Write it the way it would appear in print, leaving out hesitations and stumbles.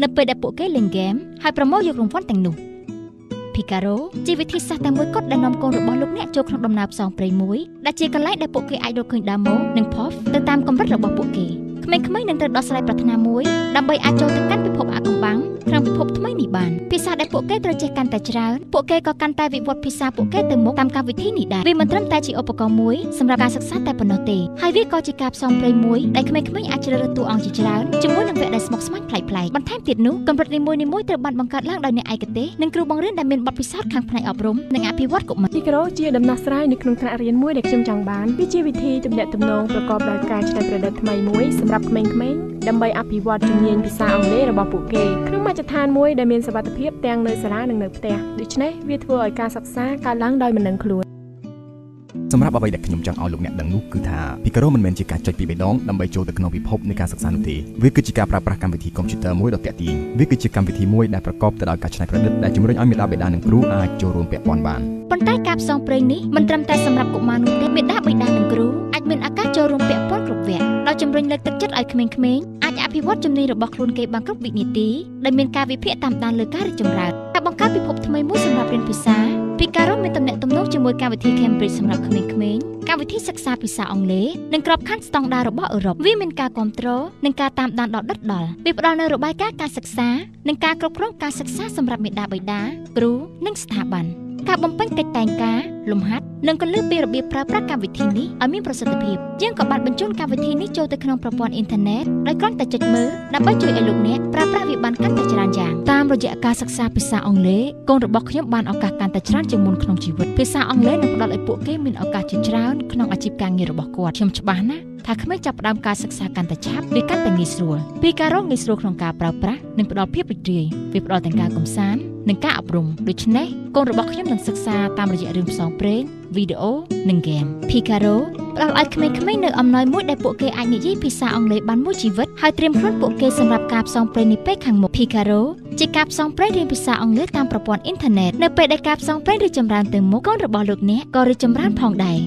នៅពេលដែលពួកគេលេងហ្គេមហើយប្រមូលយករង្វាន់ទាំងនោះ PICARO ជាវិធីសាស្ត្រតែមួយគត់ដែលនាំកូនរបស់លោកអ្នកចូលក្នុងដំណើរផ្សងព្រេងមួយដែលជាកន្លែងដែលពួកគេអាចរកឃើញ Demo និង POV ទៅតាមកម្រិតរបស់ពួកគេក្មេងៗនឹងត្រូវដោះស្រាយប្រាថ្នាមួយដើម្បីអាចចូលទៅកាន់ពិភពអាថ៌កំបាំងក្នុងពិភពថ្មីនេះបានភាសាដែលពួកគេត្រូវចេះកាន់តែច្រើនពួកគេក៏កាន់តែវិវត្តភាសាពួកគេទៅមុខតាមកម្មវិធីនេះដែរវាមិនត្រឹមតែជាឧបករណ៍មួយសម្រាប់ការសិក្សាតែប៉ុណ្ណោះទេហើយវាក៏ជាការផ្សងព្រេងមួយដែលក្មេងៗអាចជ្រើសរើសតួអង្គជាច្រើនជាមួយនឹងវគ្គដែលស្មុគស្មាញប្លែកៗបន្ថែមទៀតនោះកម្រិតនីមួយៗត្រូវបានបង្កើតឡើងដោយអ្នកឯកទេសនិងគ្រូបង្រៀនដែលមានបទពិសោធន៍ខាងផ្នែកអប់រំនិងអភិវឌ្ឍកុមារ PICARO ជាដំណោះស្រាយនៅក្នុងថ្នាក់រៀនមួយដែលខ្ញុំចង់បានវាជាវិធីទំនាក់ទំនងប្រកបដោយការច្នៃប្រឌិតថ្មីមួយសម្រាប់ក្មេងៗដើម្បីអភិវឌ្ឍជំនាញភាសាអង់គ្លេសរបស់ពួកគេក្នុងមជ្ឈដ្ឋានមួយដែលមានសុវត្ថិភាពទាំងនៅសាលានិងនៅផ្ទះដូច្នេះវាធ្វើឲ្យការសិក្សាកើតឡើងដោយមិនដឹងខ្លួនសម្រាប់អ្វីដែលខ្ញុំចង់ឲ្យលោកអ្នកដឹងនោះគឺថា PICARO មិនមែនជាការចុចពីបេះដូងដើម្បីចូលទៅក្នុងពិភពនៃការសិក្សានោះទេវាគឺជាការប្រើប្រាស់កម្មវិធីកុំព្យូទ័រមួយដ៏ទាក់ទាញវាគឺជាកម្មវិធីមួយដែលប្រកបទៅដោយការច្នៃប្រឌិតដែលជំរុញឲ្យមាតាបិតានិងគ្រូអាចចូលរួមពាក់ព័ន្ធបានប៉ុន្តែការផ្សងព្រេងនេះមិនត្រឹមតែសម្រាប់កុមារនោះទេមាតាបិតានិងគ្រូអាចមានឱកាសចូលរួមពាក់ព័ន្ធគ្រប់វគ្គដោយជំរុញលើកទឹកចិត្តឲ្យក្មេងៗអាចអភិវឌ្ឍជំនាញរបស់ខ្លួនគេបានគ្រប់វិនាទីដែលមានការវិភាគតាមដានលើការរីកចម្រើនការបង្កើតពិភពថ្មីមួយសម្រាប់រៀនភាសា PICARO មានទំនាក់ទំនងជាមួយកម្មវិធី Cambridge សម្រាប់ក្មេងៗកម្មវិធីសិក្សាភាសាអង់គ្លេសនិងក្របខ័ណ្ឌស្តង់ដាររបស់អឺរ៉ុបវាមានការគាំទ្រនិងការតាមដានដ៏ដិតដល់វាផ្ដល់នូវរបាយការណ៍ការសិក្សានិងការគ្រប់គ្រងការសិក្សាសម្រាប់មាតាបិតាគ្រូនិងស្ថាប័នការបំពេញកិច្ចតែងការលំហាត់និងគន្លឹះពីរបៀបប្រើប្រាស់កម្មវិធីនេះឲ្យមានប្រសិទ្ធភាពយើងក៏បានបញ្ជូនកម្មវិធីនេះចូលទៅក្នុងប្រព័ន្ធអ៊ីនធឺណិតដោយគ្រាន់តែចុចមើលដើម្បីជួយឲ្យលោកអ្នកប្រើប្រាស់វាបានកាន់តែច្រើនយ៉ាងតាមរយៈការសិក្សាភាសាអង់គ្លេសកូនរបស់ខ្ញុំបានឱកាសកាន់តែច្រើនជាងមុនក្នុងជីវិតភាសាអង់គ្លេសនឹងផ្ដល់ឲ្យពួកគេមានឱកាសជាច្រើនក្នុងអាជីពការងាររបស់គាត់ខ្ញុំច្បាស់ណាស់ថាក្មេងចាប់ផ្ដើមការសិក្សាកាន់តែឆាប់វាកាន់តែងាយស្រួល PICARO ងាយស្រួលក្នុងការប្រើប្រាស់និងផ្ដល់ភាពរីករាយវាផ្ដល់ទាំងការកម្សាន្តនិងការអប់រំដូច្នេះកូនរបស់ខ្ញុំនឹងសិក្សាតាមរយៈរឿងផ្សងព្រេងវីដេអូនិងហ្គេម PICARO ផ្ដល់ឲ្យក្មេងៗនៅអំណោយមួយដែលពួកគេអាចនិយាយភាសាអង់គ្លេសបានមួយជីវិតហើយត្រៀមខ្លួនពួកគេសម្រាប់ការផ្សងព្រេងនាពេលខាងមុខ PICARO ជាការផ្សងព្រេងរៀនភាសាអង់គ្លេសតាមប្រព័ន្ធអ៊ីនធឺណិតនៅពេលដែលការផ្សងព្រេងរីកចម្រើនទៅមុខកូនរបស់លោកអ្នកក៏រីកចម្រើនផងដែរ